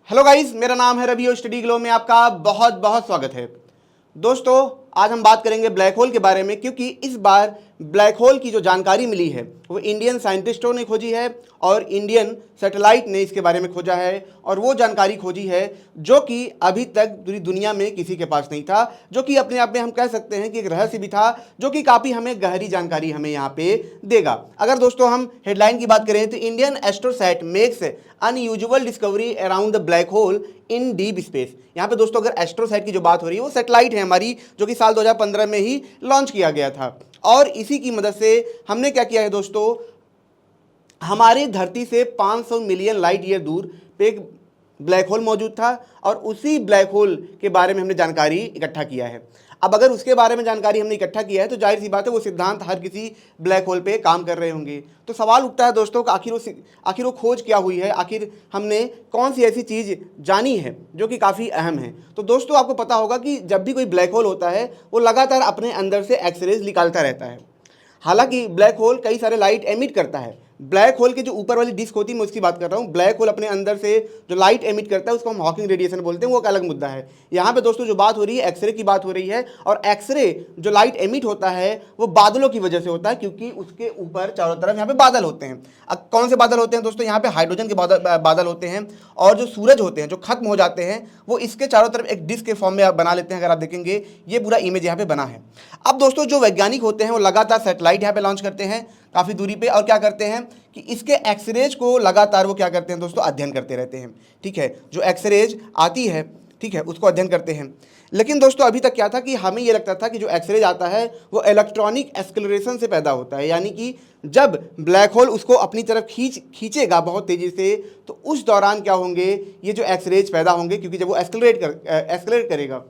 Hello guys, मेरा नाम है रवि और स्टडी ग्लो में आपका बहुत बहुत स्वागत है। दोस्तों, आज हम बात करेंगे ब्लैक होल के बारे में, क्योंकि इस बार ब्लैक होल की जो जानकारी मिली है वो इंडियन साइंटिस्टों ने खोजी है और इंडियन सैटेलाइट ने इसके बारे में खोजा है। और वो जानकारी खोजी है जो कि अभी तक पूरी दुनिया में किसी के पास नहीं था, जो कि अपने आप में हम कह सकते हैं कि एक रहस्य भी था, जो कि काफ़ी हमें गहरी जानकारी हमें यहाँ पे देगा। अगर दोस्तों हम हेडलाइन की बात करें तो Indian AstroSat makes unusual discovery around the black hole in deep space. यहाँ पे दोस्तों अगर एस्ट्रोसैट की जो बात हो रही है वो सैटेलाइट है हमारी, जो कि साल 2015 में ही लॉन्च किया गया था। और इसी की मदद से हमने क्या किया है दोस्तों, हमारी धरती से 500 मिलियन लाइट ईयर दूर पे एक ब्लैक होल मौजूद था और उसी ब्लैक होल के बारे में हमने जानकारी इकट्ठा किया है। अब अगर उसके बारे में जानकारी हमने इकट्ठा किया है तो जाहिर सी बात है वो सिद्धांत हर किसी ब्लैक होल पे काम कर रहे होंगे। तो सवाल उठता है दोस्तों कि आखिर वो खोज क्या हुई है, आखिर हमने कौन सी ऐसी चीज़ जानी है जो कि काफ़ी अहम है। तो दोस्तों, आपको पता होगा कि जब भी कोई ब्लैक होल होता है वो लगातार अपने अंदर से एक्सरेज निकालता रहता है। हालांकि ब्लैक होल कई सारे लाइट एमिट करता है। ब्लैक होल के जो ऊपर वाली डिस्क होती है मैं उसकी बात कर रहा हूँ। ब्लैक होल अपने अंदर से जो लाइट एमिट करता है उसको हम हॉकिंग रेडिएशन बोलते हैं, वो एक अलग मुद्दा है। यहाँ पे दोस्तों जो बात हो रही है एक्सरे की बात हो रही है, और एक्सरे जो लाइट एमिट होता है वो बादलों की वजह से होता है, क्योंकि उसके ऊपर चारों तरफ यहाँ पे बादल होते हैं। अब कौन से बादल होते हैं दोस्तों, यहाँ पे हाइड्रोजन के बादल होते हैं, और जो सूरज होते हैं जो खत्म हो जाते हैं वो इसके चारों तरफ एक डिस्क के फॉर्म में आप बना लेते हैं। अगर आप देखेंगे ये पूरा इमेज यहाँ पे बना है। अब दोस्तों जो वैज्ञानिक होते हैं वो लगातार सैटेलाइट यहाँ पे लॉन्च करते हैं काफ़ी दूरी पे, और क्या करते हैं कि इसके एक्सरेज को लगातार वो क्या करते हैं दोस्तों, अध्ययन करते रहते हैं। ठीक है, जो एक्सरेज आती है, ठीक है, उसको अध्ययन करते हैं। लेकिन दोस्तों अभी तक क्या था कि हमें ये लगता था कि जो एक्सरेज आता है वो इलेक्ट्रॉनिक एक्सेलरेशन से पैदा होता है, यानी कि जब ब्लैक होल उसको अपनी तरफ खींचेगा बहुत तेज़ी से, तो उस दौरान क्या होंगे, ये जो एक्सरेज पैदा होंगे, क्योंकि जब वो एक्सलरेट करेगा।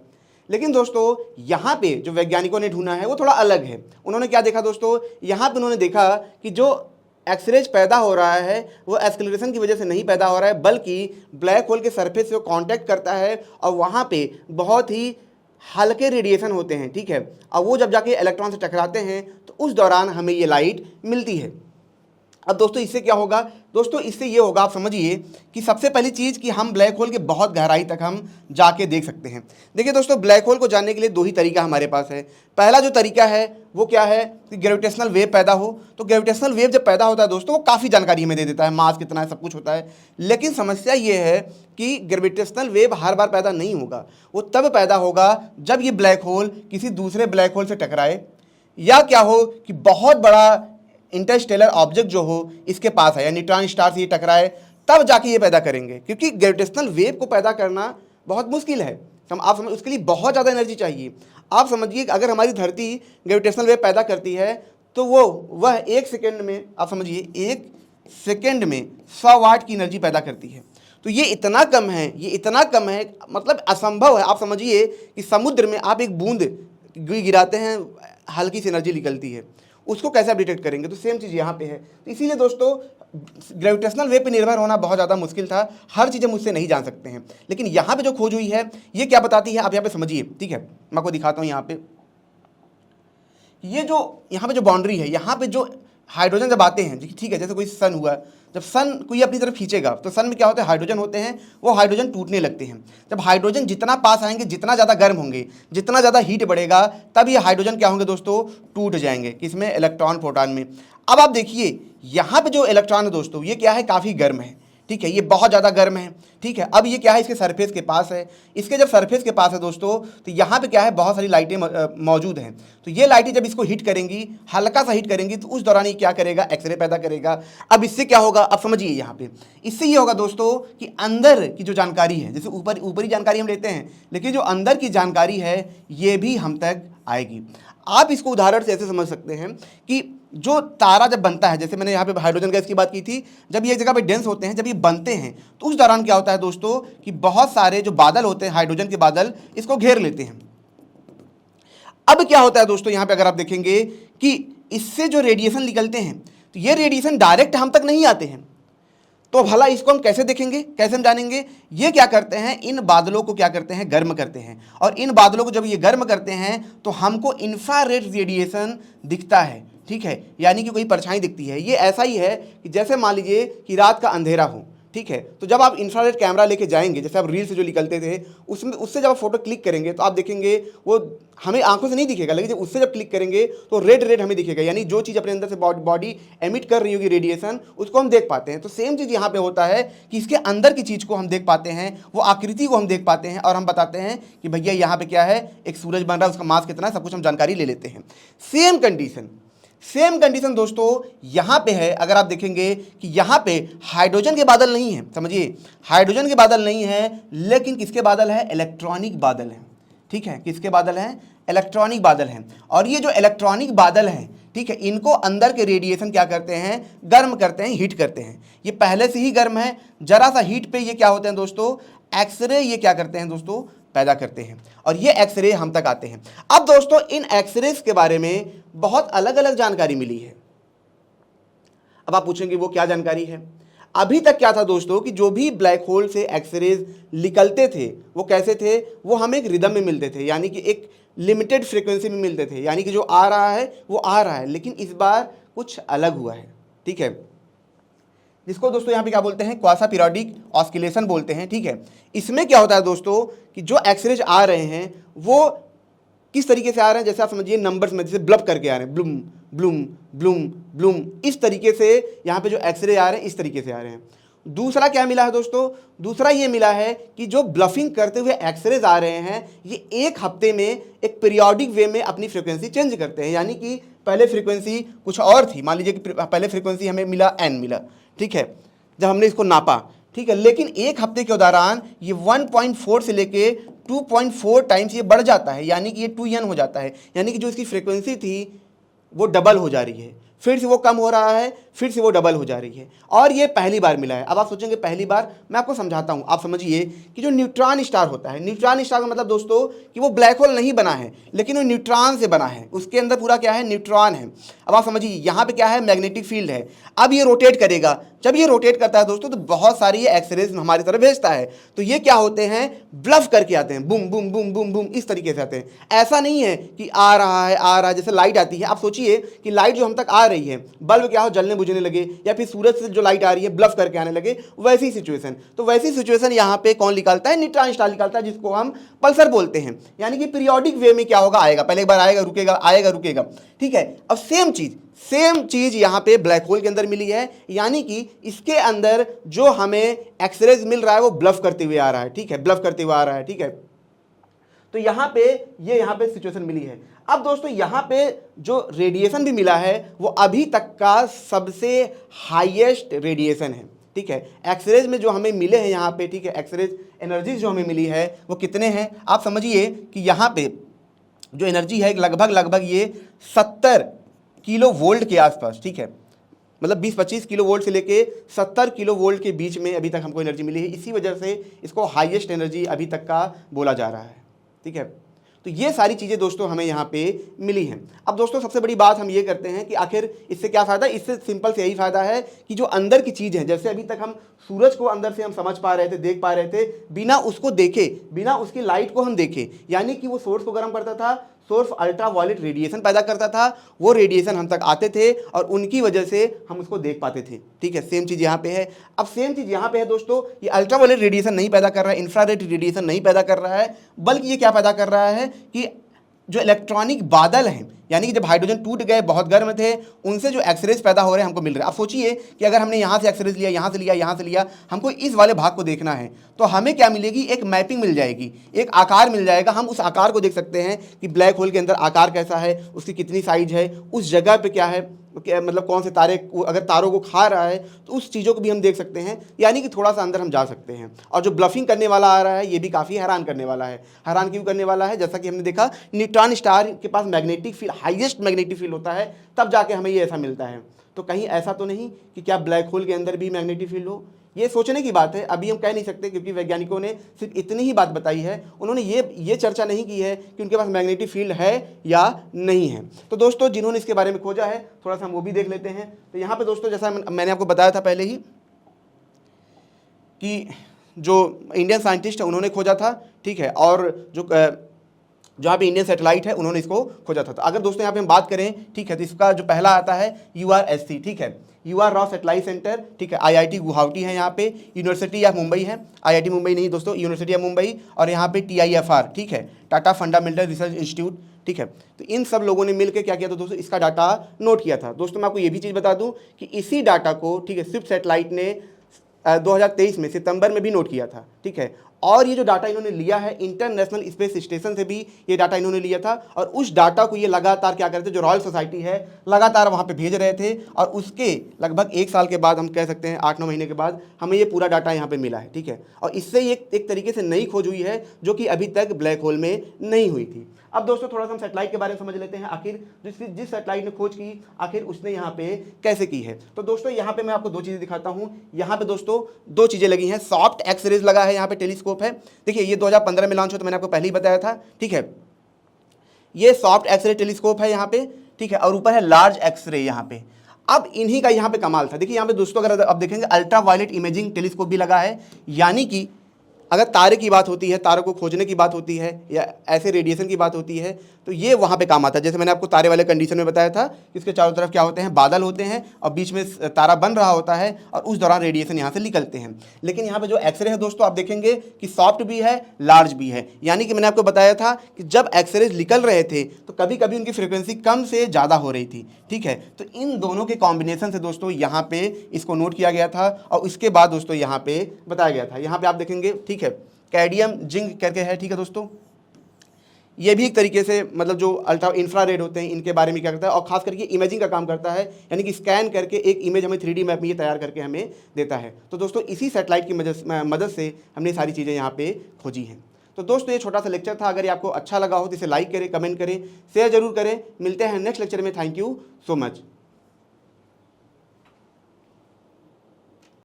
लेकिन दोस्तों यहाँ पे जो वैज्ञानिकों ने ढूंढा है वो थोड़ा अलग है। उन्होंने क्या देखा दोस्तों, यहाँ पे उन्होंने देखा कि जो एक्सरेज पैदा हो रहा है वो एक्सेलरेशन की वजह से नहीं पैदा हो रहा है, बल्कि ब्लैक होल के सरफेस से वो कांटेक्ट करता है और वहाँ पे बहुत ही हल्के रेडिएशन होते हैं। ठीक है, और वो जब जाके इलेक्ट्रॉन से टकराते हैं तो उस दौरान हमें ये लाइट मिलती है। अब दोस्तों इससे क्या होगा, दोस्तों इससे ये होगा, आप समझिए कि सबसे पहली चीज़ कि हम ब्लैक होल के बहुत गहराई तक हम जाके देख सकते हैं। देखिए दोस्तों, ब्लैक होल को जानने के लिए दो ही तरीका हमारे पास है। पहला जो तरीका है वो क्या है कि ग्रेविटेशनल वेव पैदा हो। तो ग्रेविटेशनल वेव जब पैदा होता है दोस्तों वो काफ़ी जानकारी हमें दे देता है, मास कितना है, सब कुछ होता है। लेकिन समस्या ये है कि ग्रेविटेशनल वेव हर बार पैदा नहीं होगा, वो तब पैदा होगा जब ये ब्लैक होल किसी दूसरे ब्लैक होल से टकराए, या क्या हो कि बहुत बड़ा इंटरस्टेलर ऑब्जेक्ट जो हो इसके पास है, या न्यूट्रॉन स्टार से ये टकराए, तब जाके ये पैदा करेंगे। क्योंकि ग्रेविटेशनल वेव को पैदा करना बहुत मुश्किल है, आप समझ, उसके लिए बहुत ज़्यादा एनर्जी चाहिए। आप समझिए अगर हमारी धरती ग्रेविटेशनल वेव पैदा करती है तो वह 1 सेकेंड में, आप समझिए 1 सेकेंड में 100 वाट की एनर्जी पैदा करती है। तो ये इतना कम है, ये इतना कम है, मतलब असंभव है। आप समझिए कि समुद्र में आप एक बूंद गिराते हैं, हल्की सी एनर्जी निकलती है, उसको कैसे आप डिटेक्ट करेंगे। तो सेम चीज़ यहाँ पे है। तो इसीलिए दोस्तों ग्रेविटेशनल वेव पे निर्भर होना बहुत ज़्यादा मुश्किल था, हर चीज़ हम उससे नहीं जान सकते हैं। लेकिन यहाँ पे जो खोज हुई है ये क्या बताती है, आप यहाँ पे समझिए। ठीक है, मैं आपको दिखाता हूँ। यहाँ पे ये जो यहाँ पे जो बाउंड्री है, यहाँ पे जो हाइड्रोजन जब आते हैं, ठीक है, जैसे कोई सन हुआ, जब सन को ये अपनी तरफ खींचेगा तो सन में क्या होता है, हाइड्रोजन होते हैं, वो हाइड्रोजन टूटने लगते हैं। जब हाइड्रोजन जितना पास आएंगे, जितना ज़्यादा गर्म होंगे, जितना ज़्यादा हीट बढ़ेगा, तब ये हाइड्रोजन क्या होंगे दोस्तों, टूट जाएंगे। किसमें, इलेक्ट्रॉन प्रोटॉन में। अब आप देखिए यहाँ पे जो इलेक्ट्रॉन है दोस्तों, ये क्या है, काफ़ी गर्म है। ठीक है, ये बहुत ज़्यादा गर्म है। ठीक है, अब ये क्या है, इसके सरफेस के पास है। इसके जब सरफेस के पास है दोस्तों, तो यहाँ पे क्या है, बहुत सारी लाइटें मौजूद हैं। तो ये लाइटें जब इसको हिट करेंगी, हल्का सा हिट करेंगी, तो उस दौरान ये क्या करेगा, एक्सरे पैदा करेगा। अब इससे क्या होगा, अब समझिए यहाँ पे, इससे ये होगा दोस्तों कि अंदर की जो जानकारी है, जैसे ऊपरी जानकारी हम लेते हैं, लेकिन जो अंदर की जानकारी है ये भी हम तक आएगी। आप इसको उदाहरण से ऐसे समझ सकते हैं कि जो तारा जब बनता है, जैसे मैंने यहाँ पे हाइड्रोजन गैस की बात की थी, जब ये एक जगह पे डेंस होते हैं, जब ये बनते हैं, तो उस दौरान क्या होता है दोस्तों कि बहुत सारे जो बादल होते हैं, हाइड्रोजन के बादल, इसको घेर लेते हैं। अब क्या होता है दोस्तों, यहाँ पे अगर आप देखेंगे कि इससे जो रेडिएशन निकलते हैं, तो ये रेडिएशन डायरेक्ट हम तक नहीं आते हैं। तो भला इसको हम कैसे देखेंगे, कैसे हम जानेंगे। ये क्या करते हैं, इन बादलों को क्या करते हैं, गर्म करते हैं, और इन बादलों को जब ये गर्म करते हैं तो हमको इंफ्रारेड रेडिएशन दिखता है। ठीक है, यानी कि कोई परछाई दिखती है। ये ऐसा ही है कि जैसे मान लीजिए कि रात का अंधेरा हो, ठीक है। तो जब आप इंफ्रारेड कैमरा लेके जाएंगे, जैसे आप रील से जो निकलते थे उसमें, उससे जब आप फोटो क्लिक करेंगे तो आप देखेंगे वो हमें आंखों से नहीं दिखेगा, लेकिन जब उससे जब क्लिक करेंगे तो रेड रेड हमें दिखेगा, यानी जो चीज़ अपने अंदर से बॉडी एमिट कर रही होगी रेडिएशन, उसको हम देख पाते हैं। तो सेम चीज़ यहाँ पे होता है कि इसके अंदर की चीज़ को हम देख पाते हैं, वो आकृति को हम देख पाते हैं और हम बताते हैं कि भैया यहाँ पे क्या है, एक सूरज बन रहा है, उसका मास कितना है, सब कुछ हम जानकारी ले लेते हैं। सेम कंडीशन दोस्तों यहां पे है। अगर आप देखेंगे कि यहां पे हाइड्रोजन के बादल नहीं है, समझिए हाइड्रोजन के बादल नहीं है, लेकिन किसके बादल है, इलेक्ट्रॉनिक बादल है। ठीक है, किसके बादल हैं, इलेक्ट्रॉनिक बादल हैं। और ये जो इलेक्ट्रॉनिक बादल हैं, ठीक है, इनको अंदर के रेडिएशन क्या करते हैं, गर्म करते हैं, हीट करते हैं। ये पहले से ही गर्म है, जरा सा हीट पे ये क्या होते हैं दोस्तों, एक्सरे ये क्या करते हैं दोस्तों, पैदा करते हैं, और ये एक्सरे हम तक आते हैं। अब दोस्तों इन एक्सरेज के बारे में बहुत अलग अलग जानकारी मिली है। अब आप पूछेंगे वो क्या जानकारी है। अभी तक क्या था दोस्तों कि जो भी ब्लैक होल से एक्सरेज निकलते थे वो कैसे थे, वो हमें एक रिदम में मिलते थे, यानी कि एक लिमिटेड फ्रीक्वेंसी में मिलते थे, यानी कि जो आ रहा है वो आ रहा है। लेकिन इस बार कुछ अलग हुआ है, ठीक है, जिसको दोस्तों यहाँ पे क्या बोलते हैं, क्वासा पीरियोडिक ऑस्किलेशन बोलते हैं। ठीक है, इसमें क्या होता है दोस्तों कि जो एक्सरेज आ रहे हैं वो किस तरीके से आ रहे हैं, जैसे आप समझिए नंबर्स में, जैसे ब्लब करके आ रहे हैं, ब्लूम ब्लूम ब्लूम ब्लूम, इस तरीके से यहाँ पे जो एक्सरे आ रहे हैं इस तरीके से आ रहे हैं। दूसरा क्या मिला है दोस्तों, दूसरा ये मिला है कि जो ब्लफिंग करते हुए एक्सरेज आ रहे हैं ये एक हफ्ते में एक पीरियोडिक वे में अपनी फ्रीक्वेंसी चेंज करते हैं। यानी कि पहले फ्रीक्वेंसी कुछ और थी, मान लीजिए कि पहले फ्रीक्वेंसी हमें मिला n मिला, ठीक है, जब हमने इसको नापा, ठीक है, लेकिन एक हफ्ते के दौरान ये 1.4 से लेके 2.4 टाइम्स ये बढ़ जाता है, यानी कि ये 2n हो जाता है, यानी कि जो इसकी फ्रीक्वेंसी थी वो डबल हो जा रही है, फिर से वो कम हो रहा है, फिर से वो डबल हो जा रही है, और ये पहली बार मिला है। अब आप सोचेंगे पहली बार, मैं आपको समझाता हूँ। आप समझिए कि जो न्यूट्रॉन स्टार होता है, न्यूट्रॉन स्टार का मतलब दोस्तों कि वो ब्लैक होल नहीं बना है, लेकिन वो न्यूट्रॉन से बना है, उसके अंदर पूरा क्या है, न्यूट्रॉन है। अब आप समझिए यहाँ पे क्या है, मैग्नेटिक फील्ड है। अब ये रोटेट करेगा, जब ये रोटेट करता है दोस्तों तो बहुत सारी ये एक्सरेज हमारी तरफ भेजता है, तो ये क्या होते हैं, ब्लफ करके आते हैं, boom boom boom boom boom, इस तरीके से आते हैं। ऐसा नहीं है कि आ रहा है, जैसे लाइट आती है। आप सोचिए कि लाइट जो हम तक आ रही है, बल्ब क्या हो, जलने बुझने लगे, या फिर सूरज से जो लाइट आ रही है ब्लफ करके आने लगे, वैसी सिचुएशन। तो वैसी सिचुएशन यहाँ पे कौन निकालता है, न्यूट्रॉन स्टार निकालता है, जिसको हम पल्सर बोलते हैं। यानी कि पीरियोडिक वे में क्या होगा, आएगा, पहले एक बार आएगा, रुकेगा, आएगा, रुकेगा, ठीक है। अब सेम चीज यहाँ पे ब्लैक होल के अंदर मिली है, यानी कि इसके अंदर जो हमें एक्सरेज मिल रहा है वो ब्लफ करते हुए आ रहा है, ठीक है, ब्लफ करते हुए आ रहा है, ठीक है। तो यहाँ पे सिचुएशन मिली है। अब दोस्तों यहाँ पे जो रेडिएशन भी मिला है वो अभी तक का सबसे हाईएस्ट रेडिएशन है, ठीक है। एक्सरेज में जो हमें मिले हैं यहाँ पे, ठीक है, एक्सरेज एनर्जी जो हमें मिली है वो कितने हैं, आप समझिए कि यहाँ पे जो एनर्जी है लगभग ये 70 किलो वोल्ट के आसपास, ठीक है, मतलब 20-25 किलो वोल्ट से लेके 70 किलो वोल्ट के बीच में अभी तक हमको एनर्जी मिली है। इसी वजह से इसको हाईएस्ट एनर्जी अभी तक का बोला जा रहा है, ठीक है। तो ये सारी चीज़ें दोस्तों हमें यहाँ पे मिली हैं। अब दोस्तों सबसे बड़ी बात हम ये करते हैं कि आखिर इससे क्या फ़ायदा, इससे सिंपल से यही फ़ायदा है कि जो अंदर की चीज़ है, जैसे अभी तक हम सूरज को अंदर से हम समझ पा रहे थे, देख पा रहे थे, बिना उसको देखे, बिना उसकी लाइट को हम देखे, यानी कि वो सोर्स को गर्म करता था, सोर्स अल्ट्रा वायलेट रेडिएशन पैदा करता था, वो रेडिएशन हम तक आते थे और उनकी वजह से हम उसको देख पाते थे, ठीक है। सेम चीज़ यहाँ पे है। अब सेम चीज़ यहाँ पे है दोस्तों, ये अल्ट्रा वायलेट रेडिएशन नहीं पैदा कर रहा है, इंफ्रारेड रेडिएशन नहीं पैदा कर रहा है, बल्कि ये क्या पैदा कर रहा है कि जो इलेक्ट्रॉनिक बादल हैं, यानी कि जब हाइड्रोजन टूट गए, बहुत गर्म थे, उनसे जो एक्सरेज पैदा हो रहे हैं हमको मिल रहे हैं। आप सोचिए कि अगर हमने यहाँ से एक्सरेज लिया, यहाँ से लिया, यहाँ से लिया, हमको इस वाले भाग को देखना है, तो हमें क्या मिलेगी, एक मैपिंग मिल जाएगी, एक आकार मिल जाएगा। हम उस आकार को देख सकते हैं कि ब्लैक होल के अंदर आकार कैसा है, उसकी कितनी साइज है, उस जगह पे क्या है, मतलब कौन से तारे, अगर तारों को खा रहा है तो उस चीज़ों को भी हम देख सकते हैं, यानी कि थोड़ा सा अंदर हम जा सकते हैं। और जो ब्लफिंग करने वाला आ रहा है ये भी काफ़ी हैरान करने वाला है। हैरान क्यों करने वाला है, जैसा कि हमने देखा न्यूट्रॉन स्टार के पास magnetic field, highest magnetic field होता है, तब जाके हमें ये ऐसा मिलता है। तो कहीं ऐसा तो नहीं कि क्या ब्लैक होल के अंदर भी मैग्नेटिक फील्ड हो, ये सोचने की बात है, अभी हम कह नहीं सकते, क्योंकि वैज्ञानिकों ने सिर्फ इतनी ही बात बताई है, उन्होंने ये चर्चा नहीं की है कि उनके पास मैग्नेटिक फील्ड है या नहीं है। तो दोस्तों जिन्होंने इसके बारे में खोजा है थोड़ा सा हम वो भी देख लेते हैं। तो यहाँ पे दोस्तों जैसा मैंने आपको बताया था पहले ही कि जो इंडियन साइंटिस्ट है उन्होंने खोजा था, ठीक है, और जो जहाँ पे इंडियन सैटेलाइट है उन्होंने इसको खोजा था। तो अगर दोस्तों यहाँ पे हम बात करें, ठीक है, तो इसका जो पहला आता है URSC, ठीक है, UR राव सैटेलाइट सेंटर, ठीक है, IIT गुवाहाटी है, यहाँ पे यूनिवर्सिटी ऑफ मुंबई है, IIT मुंबई नहीं दोस्तों, यूनिवर्सिटी ऑफ मुंबई, और यहाँ पे TIFR, ठीक है, टाटा फंडामेंटल रिसर्च इंस्टीट्यूट, ठीक है। तो इन सब लोगों ने मिलकर क्या किया था दोस्तों, इसका डाटा नोट किया था। दोस्तों मैं आपको ये भी चीज़ बता दूं कि इसी डाटा को, ठीक है, स्विफ्ट सैटेलाइट ने 2023 में सितंबर में भी नोट किया था, ठीक है। और ये जो डाटा इन्होंने लिया है इंटरनेशनल स्पेस स्टेशन से भी ये डाटा इन्होंने लिया था, और उस डाटा को ये लगातार क्या करते थे, जो रॉयल सोसाइटी है लगातार वहाँ पे भेज रहे थे, और उसके लगभग 1 साल के बाद, हम कह सकते हैं 8-9 महीने के बाद, हमें ये पूरा डाटा यहाँ पे मिला है, ठीक है। और इससे एक तरीके से नई खोज हुई है जो कि अभी तक ब्लैक होल में नहीं हुई थी। अब दोस्तों थोड़ा सा हम सैटेलाइट के बारे में समझ लेते हैं, आखिर जिस सैटेलाइट ने खोज की आखिर उसने यहाँ पे कैसे की है। तो दोस्तों यहाँ पे मैं आपको 2 चीज़ें दिखाता हूँ। यहाँ पे दोस्तों 2 चीज़ें लगी हैं, सॉफ्ट एक्स रेज लगा है, यहाँ पे टेलीस्कोप है, देखिए ये 2015 में लॉन्च हुआ, तो मैंने आपको पहले ही बताया था, ठीक है। ये सॉफ्ट एक्स रे टेलीस्कोप है यहाँ पे, ठीक है, और ऊपर है लार्ज एक्स रे यहाँ पे। अब इन्हीं का यहाँ पे कमाल था, देखिए यहाँ पे दोस्तों अगर अब देखेंगे अल्ट्रा वायलेट इमेजिंग टेलीस्कोप भी लगा है, यानी कि अगर तारे की बात होती है, तारों को खोजने की बात होती है, या ऐसे रेडिएशन की बात होती है, तो ये वहाँ पे काम आता है। जैसे मैंने आपको तारे वाले कंडीशन में बताया था, इसके चारों तरफ क्या होते हैं, बादल होते हैं, और बीच में तारा बन रहा होता है, और उस दौरान रेडिएशन यहाँ से निकलते हैं। लेकिन यहाँ पे जो एक्सरे है दोस्तों, आप देखेंगे कि सॉफ्ट भी है, लार्ज भी है, यानी कि मैंने आपको बताया था कि जब एक्सरेज निकल रहे थे तो कभी कभी उनकी फ्रिक्वेंसी कम से ज़्यादा हो रही थी, ठीक है। तो इन दोनों के कॉम्बिनेशन से दोस्तों यहाँ पे इसको नोट किया गया था, और उसके बाद दोस्तों यहाँ पे बताया गया था, यहाँ पे आप देखेंगे, ठीक है, कैडियम जिंक करके है, ठीक है दोस्तों। ये भी एक तरीके से मतलब जो अल्ट्रा इंफ्रारेड होते हैं इनके बारे में क्या करता है, और खास करके इमेजिंग का काम करता है, यानी कि स्कैन करके एक इमेज हमें 3D मैप में ये तैयार करके हमें देता है। तो दोस्तों इसी सैटेलाइट की मदद से हमने सारी चीज़ें यहाँ पे खोजी हैं। तो दोस्तों ये छोटा सा लेक्चर था, अगर ये आपको अच्छा लगा हो तो इसे लाइक करें, कमेंट करें, शेयर जरूर करें। मिलते हैं नेक्स्ट लेक्चर में, थैंक यू सो मच।